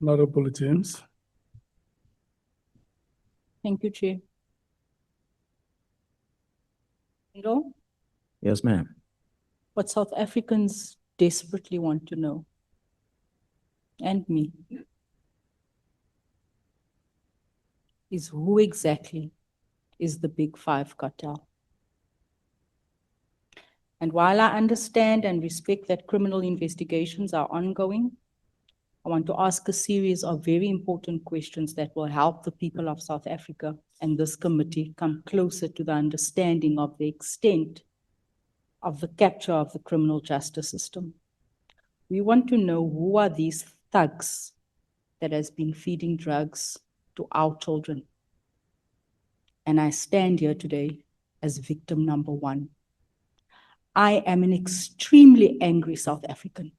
Honorable James. Thank you, Chair. Hello? Yes, ma'am. What South Africans desperately want to know, and me, is who exactly is the Big Five cartel? And while I understand and respect that criminal investigations are ongoing, I want to ask a series of very important questions that will help the people of South Africa and this committee come closer to the understanding of the extent of the capture of the criminal justice system. We want to know who are these thugs that has been feeding drugs to our children. And I stand here today as victim number one. I am an extremely angry South African.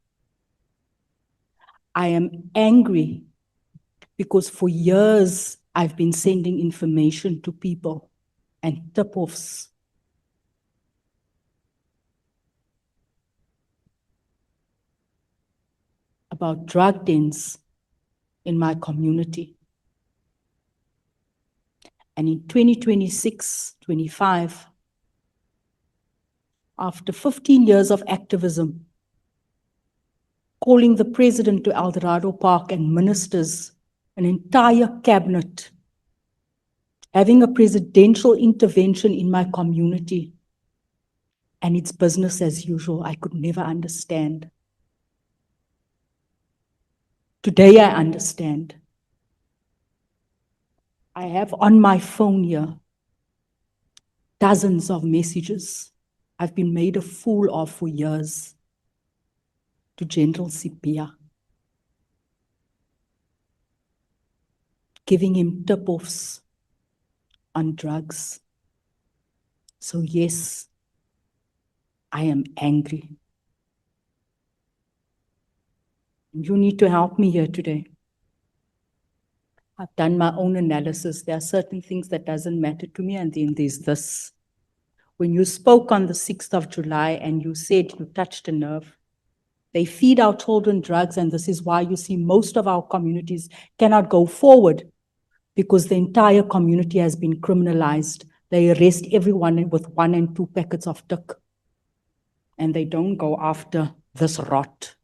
I am angry because for years I've been sending information to people and tip-offs about drug dens in my community. And in 2026-25, after 15 years of activism, calling the president to Eldorado Park and ministers, an entire cabinet, having a presidential intervention in my community, and it's business as usual. I could never understand. Today I understand. I have on my phone here dozens of messages I've been made a fool of for years to General Sipia, giving him tip-offs on drugs. So yes, I am angry. You need to help me here today. I've done my own analysis. There are certain things that doesn't matter to me, and then there's this. When you spoke on the 6th of July and you said you touched a nerve, they feed our children drugs, and this is why you see most of our communities cannot go forward, because the entire community has been criminalized. They arrest everyone with 1 and 2 packets of tik, and they don't go after this rot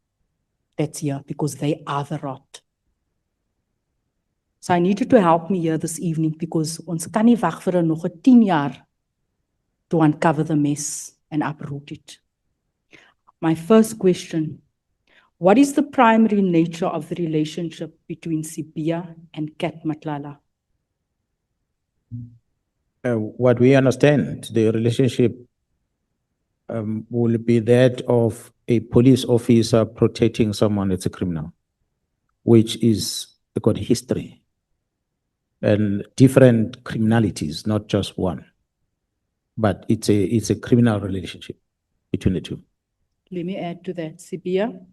that's here, because they are the rot. So I need you to help me here this evening, because ons kan nie wag vir nog 'n 10 jaar to uncover the mess and uproot it. My first question, what is the primary nature of the relationship between Sipia and Kat Matlala? What we understand, the relationship will be that of a police officer protecting someone that's a criminal, which is got history and different criminalities, not just one. But it's a criminal relationship between the two. Let me add to that. Sipia,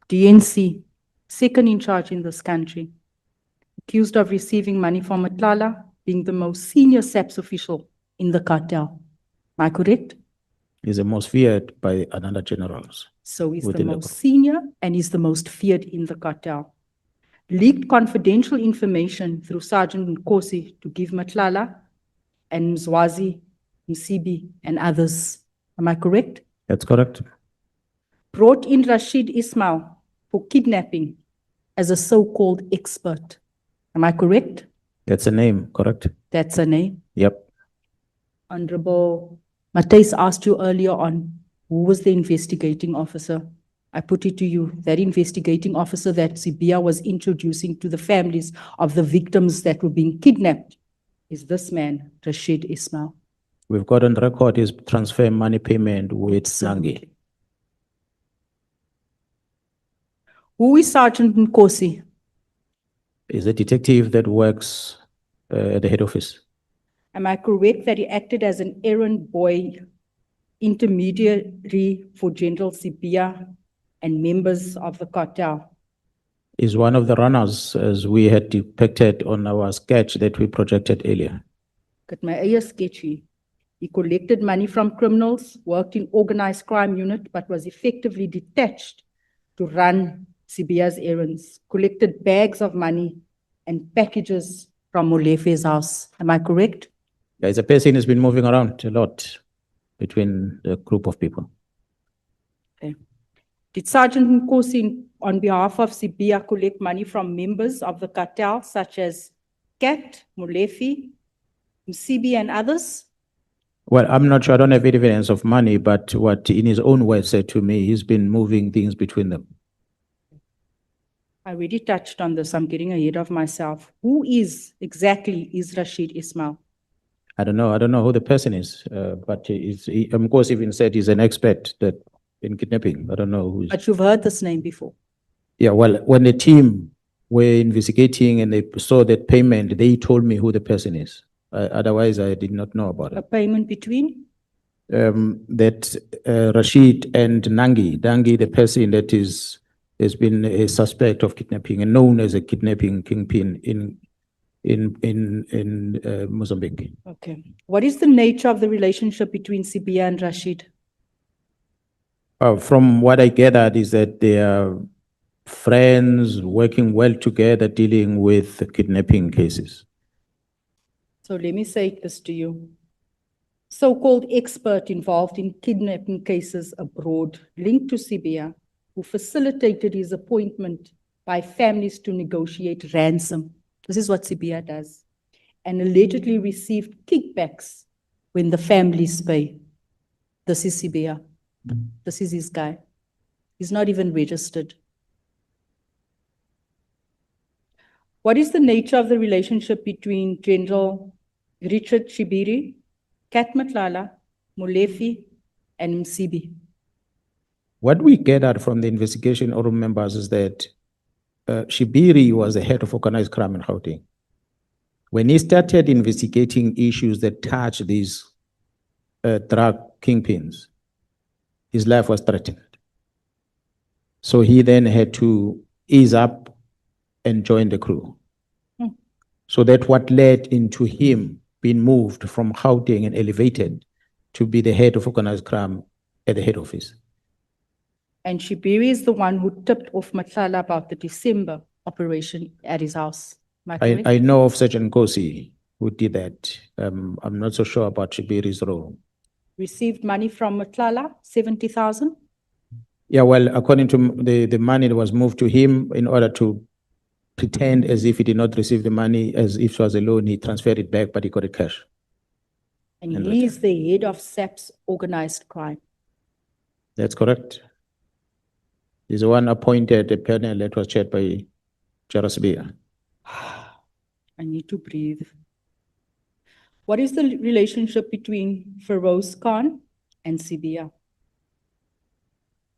DNC, second in charge in this country, accused of receiving money from Matlala, being the most senior SAPS official in the cartel. Am I correct? Is the most feared by another generals. So he's the within the most senior and he's the most feared in the cartel. Leaked confidential information through Sergeant Nkosi to give Matlala and Mkhwanazi, Msibi, and others. Am I correct? That's correct. Brought in Rashid Ismail for kidnapping as a so-called expert. Am I correct? That's a name, correct? That's a name. Yep. Honorable Matthys asked you earlier on, who was the investigating officer? I put it to you, that investigating officer that Sipia was introducing to the families of the victims that were being kidnapped is this man, Rashid Ismail. We've got on record his transfer money payment with Nangi. Who is Sergeant Nkosi? Is a detective that works at the head office. Am I correct that he acted as an errand boy, intermediary for General Sipia and members of the cartel? Is one of the runners, as we had depicted on our sketch that we projected earlier. Got my eie sketch hier. He collected money from criminals, worked in organized crime unit, but was effectively detached to run Sibia's errands, collected bags of money and packages from Molefe's house. Am I correct? There is a person who's been moving around a lot between the group of people. Okay. Did Sergeant Nkosi, on behalf of Sibia, collect money from members of the cartel, such as Kat, Molefe, Msibi, and others? Well, I'm not sure, I don't have evidence of money, but what in his own words said to me, he's been moving things between them. I already touched on this. I'm getting ahead of myself. Who is exactly Rashid Ismail? I don't know who the person is, but he, of course, even said he's an expert in kidnapping. I don't know who is. But you've heard this name before. Yeah, well, when the team were investigating and they saw that payment, they told me who the person is. Otherwise, I did not know about A it. payment between? That Rashid and Dangi, the person that has been a suspect of kidnapping and known as a kidnapping kingpin in Mozambique. Okay. What is the nature of the relationship between Sibia and Rashid? From what I gathered is that they are friends working well together, dealing with kidnapping cases. So let me say this to you. So-called expert involved in kidnapping cases abroad, linked to Sibia, who facilitated his appointment by families to negotiate ransom. This is what Sibia does. And allegedly received kickbacks when the families pay. This is Sibia. This is his guy. He's not even registered. What is the nature of the relationship between General Richard Shibiri, Kat Matlala, Molefe, and Msibi? What we gathered from the investigation of members is that Shibiri was the head of organized crime in Gauteng. When he started investigating issues that touch these drug kingpins, his life was threatened. So he then had to ease up and join the crew. So that's what led into him being moved from Gauteng and elevated to be the head of organized crime at the head office. And Shibiri is the one who tipped off Matlala about the December operation at his house. Am I correct? I know of Sergeant Nkosi who did that. I'm not so sure about Shibiri's role. Received money from Matlala, 70,000. Yeah, well, according to the money that was moved to him in order to pretend as if he did not receive the money, as if it was a loan, he transferred it back, but he got it cash. And And he is the head of SAP's organized crime. That's correct. He's the one appointed a panel that was chaired by Jarasbia. I need to breathe. What is the relationship between Feroz Khan and Sibia?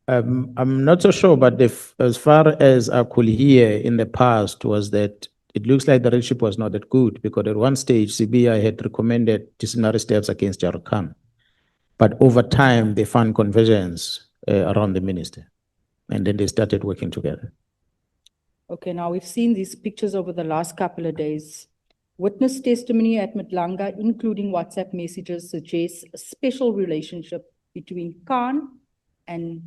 I'm not so sure, but as far as I could hear in the past was that it looks like the relationship was not that good, because at one stage, CBI had recommended disciplinary steps against Jarrah Khan. But over time, they found convergence around the minister, and then they started working together. Okay, now we've seen these pictures over the last couple of days. Witness testimony at Madlanga, including WhatsApp messages, suggests a special relationship between Khan and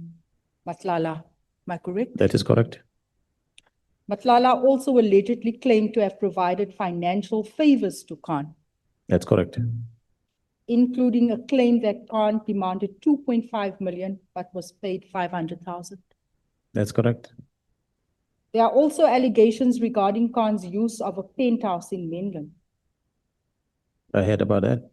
Matlala. Am I correct? That is correct. Matlala also allegedly claimed to have provided financial favors to Khan, That's correct. including a claim that Khan demanded 2.5 million, but was paid 500,000. That's correct. There are also allegations regarding Khan's use of a penthouse in Menlyn. I heard about that.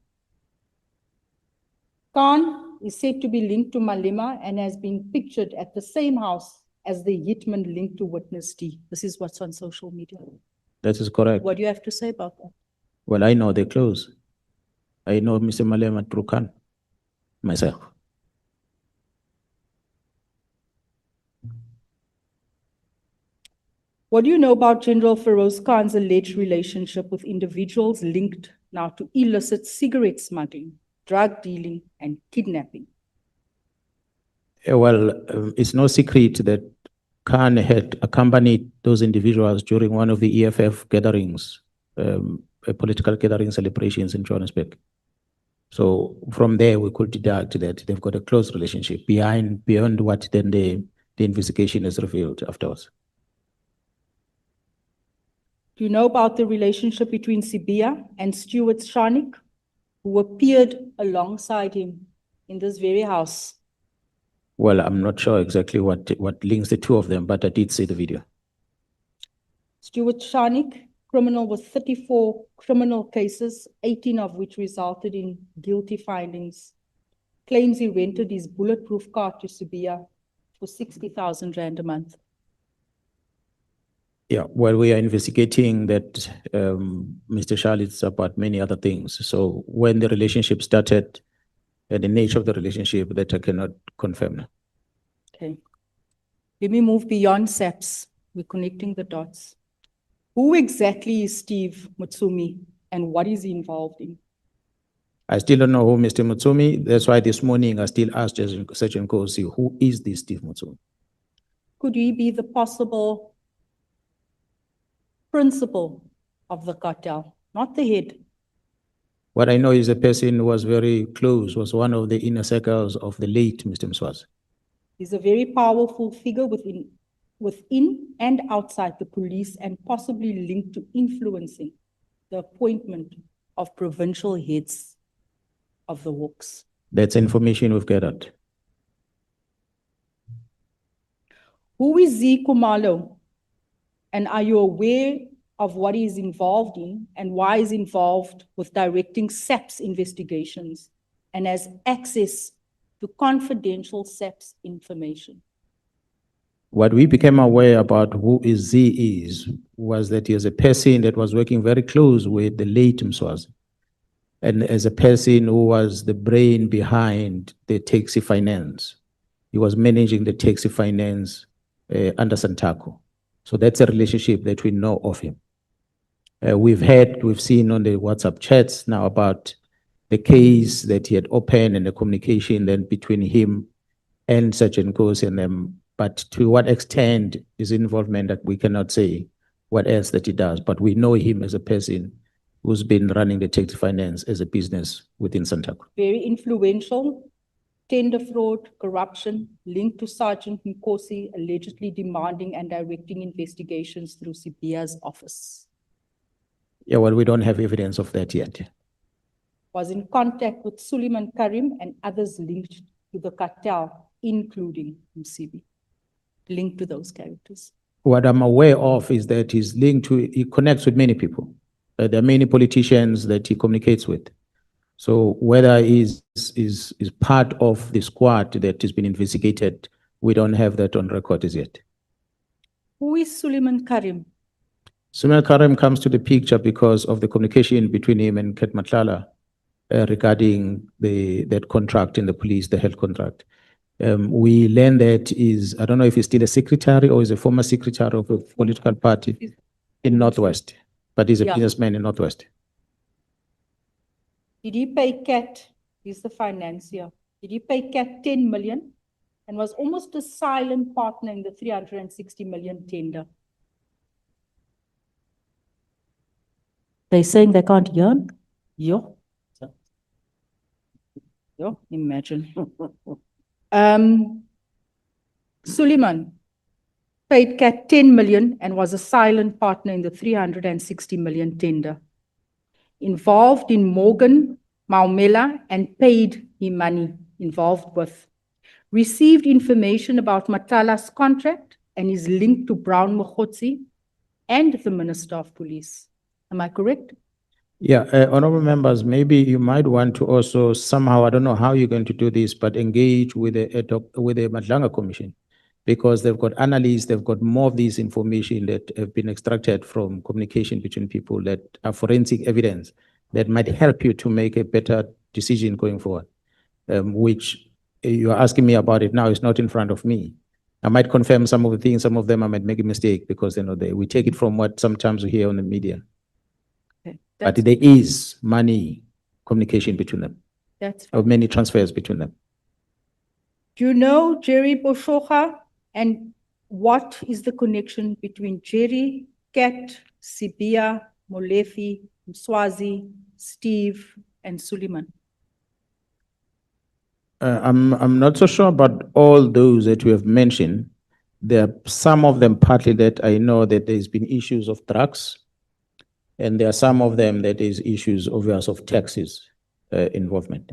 Khan is said to be linked to Malema and has been pictured at the same house as the hitman linked to Witness D. This is what's on social media. That is correct. What do you have to say about that? Well, I know they're close. I know Mr. Malema through Khan myself. What do you know about General Feroz Khan's alleged relationship with individuals linked now to illicit cigarette smuggling, drug dealing, and kidnapping? Well, it's no secret that Khan had accompanied those individuals during one of the EFF gatherings, political gathering celebrations in Johannesburg. So from there, we could deduct that they've got a close relationship beyond what then the investigation has revealed afterwards. Do you know about the relationship between Sibia and Stuart Shanik, who appeared alongside him in this very house? Well, I'm not sure exactly what links the two of them, but I did see the video. Stuart Shanik, criminal with 34 criminal cases, 18 of which resulted in guilty findings, claims he rented his bulletproof car to Sibia for 60,000 rand a month. Yeah, well, we are investigating that, Mr. Charlotte's about many other things. So when the relationship started, the nature of the relationship, that I cannot confirm now. Okay. Let me move beyond SAPS. We're connecting the dots. Who exactly is Steve Mutsumi and what is he involved in? I still don't know who Mr. Mutsumi. That's why this morning I still asked Sergeant Kosi, who is this Steve Mutsumi? Could he be the possible principal of the cartel, not the head? What I know is a person who was very close, was one of the inner circles of the late Mr. Mkhwanazi. He's a very powerful figure within and outside the police and possibly linked to influencing the appointment of provincial heads of the Hawks. That's information we've gathered. Who is Z Kumalo? And are you aware of what he is involved in and why he's involved with directing SAPS investigations and has access to confidential SAPS information? What we became aware about who is Z is, was that he is a person that was working very close with the late Mkhwanazi. And as a person who was the brain behind the taxi finance, he was managing the taxi finance under Santaco. So that's a relationship that we know of him. We've seen on the WhatsApp chats now about the case that he had opened and the communication then between him and Sergeant Kosi and them. But to what extent is involvement that we cannot say what else that he does. But we know him as a person who's been running the taxi finance as a business within Santaco. Very influential, tender fraud, corruption, linked to Sergeant Nkosi, allegedly demanding and directing investigations through Sibia's office. Yeah, well, we don't have evidence of that yet. Was in contact with Suleiman Karim and others linked to the cartel, including Msibi, linked to those characters. What I'm aware of is that he connects with many people. There are many politicians that he communicates with. So whether he's part of the squad that has been investigated, we don't have that on record as yet. Who is Suleiman Karim? Suleiman Karim comes to the picture because of the communication between him and Ket Matlala regarding that contract in the police, the health contract. We learned that I don't know if he's still a secretary or is a former secretary of a political party in Northwest, but he's a businessman in Northwest. Did he pay Cat, he's the financier, did he pay Cat 10 million and was almost a silent partner in the 360 million tender? They're saying they can't hear? Yo. Yo, imagine. Suleiman paid Cat 10 million and was a silent partner in the 360 million tender. Involved in Morgan, Maumela, and paid him money involved with. Received information about Matala's contract and is linked to Brown Mkhwanazi and the Minister of Police. Am I correct? Yeah, honorable members, maybe you might want to also somehow, I don't know how you're going to do this, but engage with the Madlanga Commission, because they've got analysts, they've got more of this information that have been extracted from communication between people that are forensic evidence that might help you to make a better decision going forward, which you're asking me about it now, it's not in front of me. I might confirm some of the things, some of them I might make a mistake because we take it from what sometimes we hear on the media. Okay, but there is money communication between them. That's or many transfers between them. Do you know Jerry Boshoga and what is the connection between Jerry, Kat, Sibia, Molefi, Mkhwanazi, Steve, and Suleiman? I'm not so sure about all those that you have mentioned. There are some of them partly that I know that there's been issues of drugs And there are some of them that is issues obvious of taxes involvement.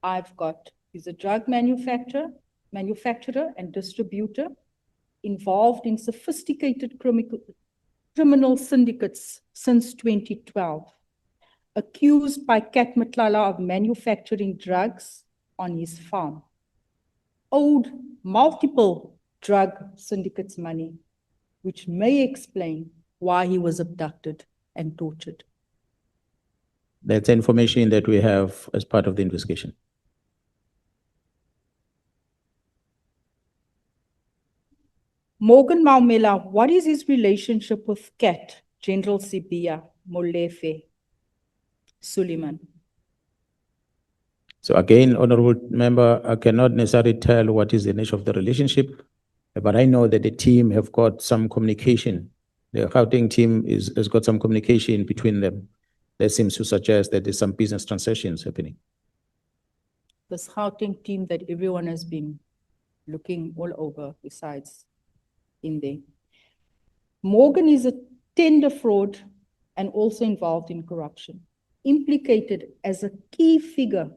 I've got, he's a drug manufacturer and distributor involved in sophisticated criminal syndicates since 2012, accused by Kat Matlala of manufacturing drugs on his farm, owed multiple drug syndicates money, which may explain why he was abducted and tortured. That's information that we have as part of the investigation. Morgan Maumela, what is his relationship with Kat, General Sibia, Molefe, Suleiman? So again, Honorable Member, I cannot necessarily tell what is the nature of the relationship, but I know that the team have got some communication. The Gauteng team has got some communication between them. That seems to suggest that there's some business transactions happening. This Gauteng team that everyone has been looking all over besides in there. Morgan is a tender fraud and also involved in corruption, implicated as a key figure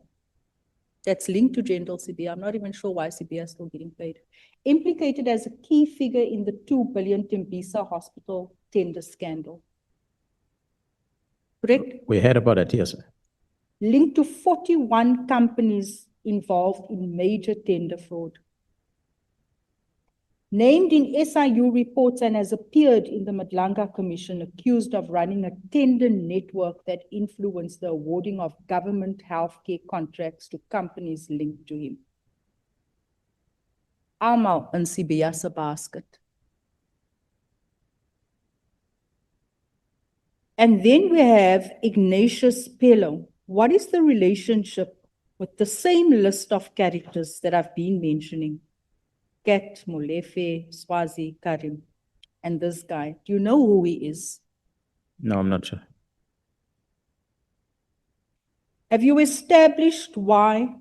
that's linked to General Sibia. I'm not even sure why Sibia is still getting paid. Implicated as a key figure in the 2 billion Tembisa hospital tender scandal. Correct? We heard about it, yes. Linked to 41 companies involved in major tender fraud. Named in SIU reports and has appeared in the Madlanga Commission, accused of running a tender network that influenced the awarding of government healthcare contracts to companies linked to him. Almal in Sibia se basket. And then we have Ignatius Pello. What is the relationship with the same list of characters that I've been mentioning? Kat, Molefe, Swazi, Karim, and this guy. Do you know who he is? No, I'm not sure. Have you established why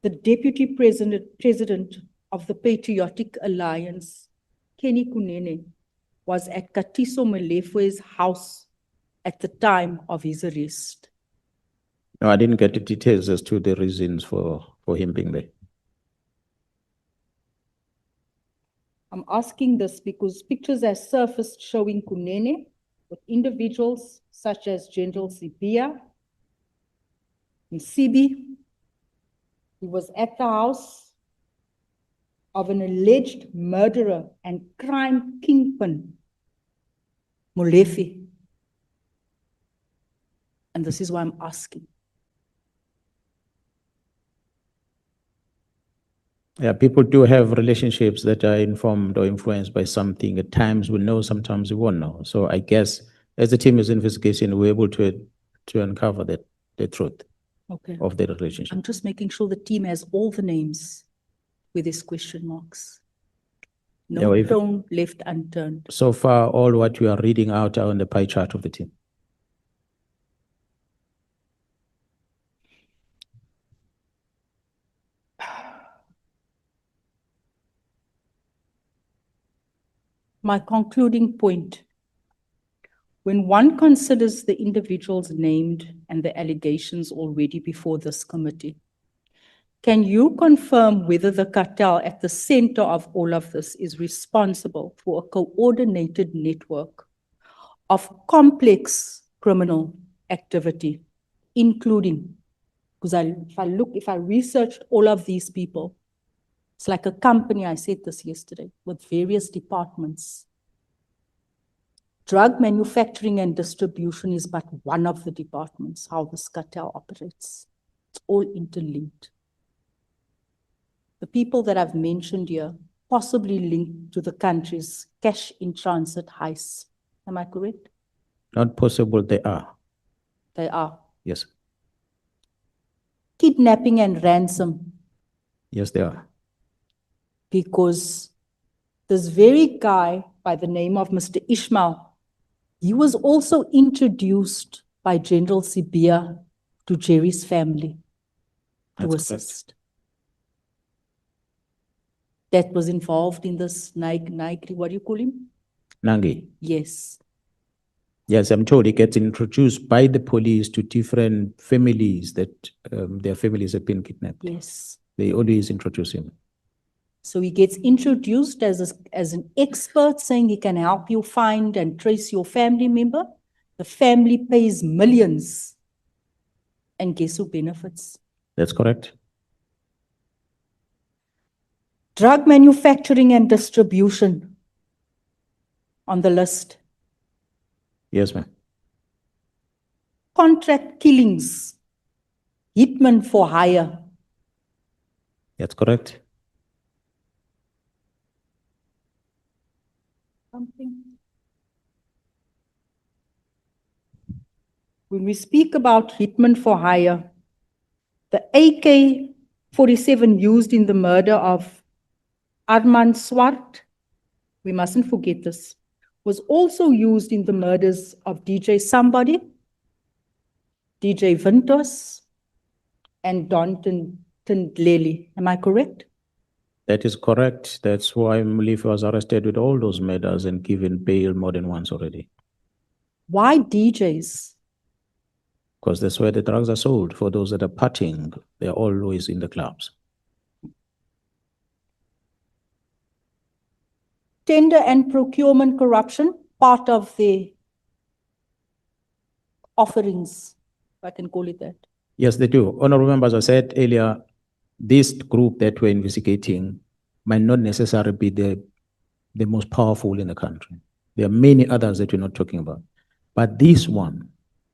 the deputy president of the Patriotic Alliance, Kenny Kunene, was at Katiso Molefe's house at the time of his arrest? No, I didn't get the details as to the reasons for him being there. I'm asking this because pictures have surfaced showing Kunene with individuals such as General Sibia, Msibi. He was at the house of an alleged murderer and crime kingpin, Molefe. And this is why I'm asking. Yeah, people do have relationships that are informed or influenced by something. At times we'll know, sometimes we won't know. So I guess as the team is investigating, we're able to uncover the truth of the relationship. I'm just making sure the team has all the names with these question marks. No stone left unturned. So far, all what we are reading out are on the pie chart of the team. My concluding point. When one considers the individuals named and the allegations already before this committee, can you confirm whether the cartel at the center of all of this is responsible for a coordinated network of complex criminal activity, including, because if I researched all of these people, it's like a company, I said this yesterday, with various departments. Drug manufacturing and distribution is but one of the departments, how this cartel operates. It's all interlinked. The people that I've mentioned here possibly linked to the country's cash in transit heist. Am I correct? Not possible, they are. They are. Yes. Kidnapping and ransom. Yes, they are. Because this very guy by the name of Mr. Ishmael, he was also introduced by General Sibia to Jerry's family to assist. That was involved in this what do you call him? Nangi. Yes. Yes, I'm told it gets introduced by the police to different families that their families have been kidnapped. Yes. They always introduce him. So he gets introduced as an expert, saying he can help you find and trace your family member. The family pays millions. And guess who benefits? That's correct. Drug manufacturing and distribution on the list. Yes, ma'am. Contract killings, hitmen for hire. That's correct. Something. When we speak about hitmen for hire, the AK-47 used in the murder of Armand Swart, we mustn't forget this, was also used in the murders of DJ Somebody, DJ Vintos, and Don Tindleli. Am I correct? That is correct. That's why Mlifi was arrested with all those murders and given bail more than once already. Why DJs? Because that's where the drugs are sold. For those that are partying, they're always in the clubs. Tender and procurement corruption, part of the offerings, if I can call it that. Yes, they do. Honorable members, as I said earlier, this group that we're investigating might not necessarily be the most powerful in the country. There are many others that we're not talking about. But this one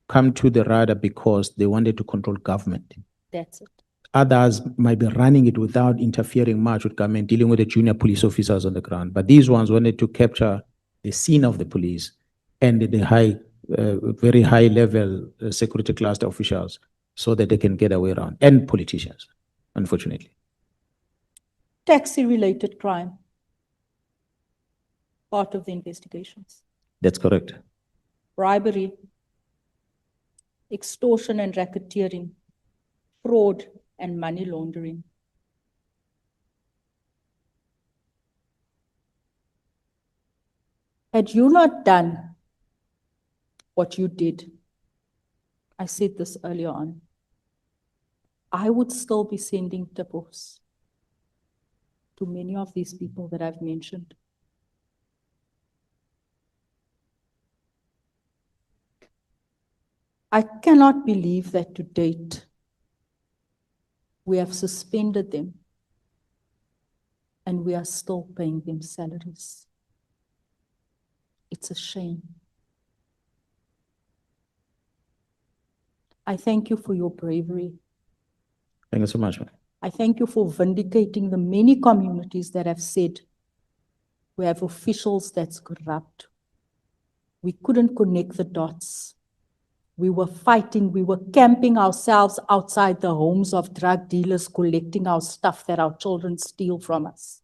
come to the radar because they wanted to control government. That's it. Others might be running it without interfering much with government, dealing with the junior police officers on the ground. But these ones wanted to capture the scene of the police and the very high level security cluster officials so that they can get away around, and politicians, unfortunately. Taxi-related crime, part of the investigations. That's correct. Bribery, extortion and racketeering, fraud and money laundering. Had you not done what you did, I said this earlier on, I would still be sending tip-offs to many of these people that I've mentioned. I cannot believe that to date, we have suspended them and we are still paying them salaries. It's a shame. I thank you for your bravery. Thank you so much, ma'am. I thank you for vindicating the many communities that have said we have officials that's corrupt. We couldn't connect the dots. We were fighting, we were camping ourselves outside the homes of drug dealers, collecting our stuff that our children steal from us.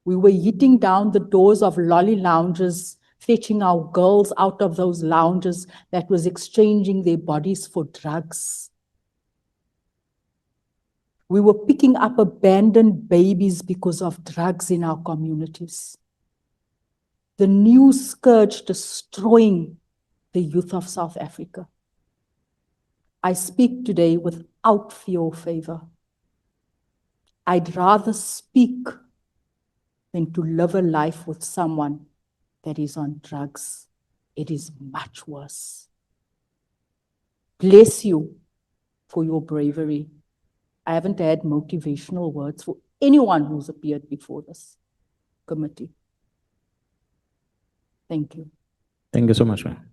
We were hitting down the doors of lolly lounges, fetching our girls out of those lounges that was exchanging their bodies for drugs. We were picking up abandoned babies because of drugs in our communities. The new scourge destroying the youth of South Africa. I speak today without fear or favor. I'd rather speak than to live a life with someone that is on drugs. It is much worse. Bless you for your bravery. I haven't had motivational words for anyone who's appeared before this committee. Thank you. Thank you so much, ma'am.